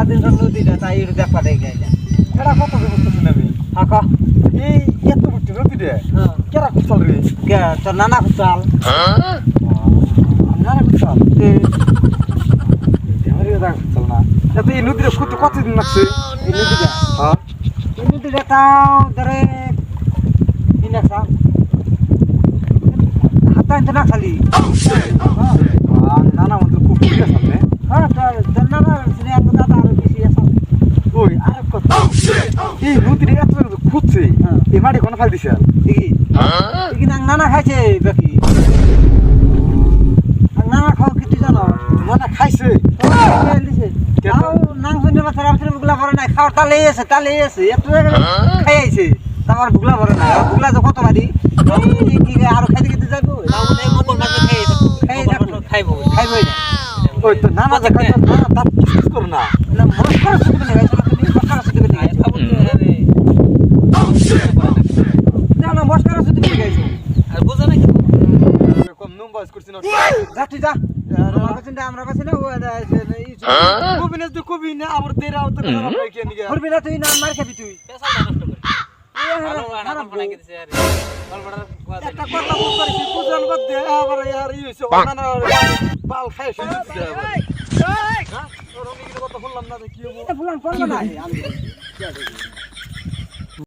দিন নদীটা তাই একটু দেখা দেখে যায় এটা কত বুঝতেছি না আমি হাকা এই এত বুঝতে নদী রে হ্যাঁ কেরা কুচাল রে কে তোর নানা খুচাল না কুচাল দেহরে দা কুচাল না এত এই নদী রে কতদিন লাগছে এই নদীটা হ্যাঁ এই নদীটা তাও ধরে ইনাসা হাতাইন তো না খালি নানা আমাদের খুব ঠিক আছে সামনে হ্যাঁ তোর নানা সিনে এত দাদা আরো বেশি আছে ওই আর কত এই নদী রে এত খুঁজছে এই মাটি কোন ফাল দিছে দেখি দেখি নানা খাইছে বাকি নানা খাও কি তুই জানো নানা খাইছে তাও নাং শুনে মাথার আপনি বুগলা ভরে নাই খাওয়ার তালেই আছে এত খাই আইছে তারপর বুগলা ভরে নাই বুগলা যখন কত বাড়ি কি আরো খাইতে খেতে যাবো খাইবো ওই তো নানা দেখা নানা তার কিস কর না না মনে করো তুমি না গাইছো তুমি মস্কার সুতি করে খাবো না না মস্কার সুতি করে গাইছো আর বুঝা না কম নুম বয়স করছিস না যা তুই যা আমরা কাছে না কবি না তুই কবি না আবার তেরা উত্তর আমরা কি নিগে করবি না তুই না মার খাবি তুই একটা কথা বুঝছিস বুঝান বাদ দে আবার यार ই হইছে নানা বাল খাইছ হ্যাঁ ওর অনেক কথা শুনলাম না কি হবো ফুলান পড়লো না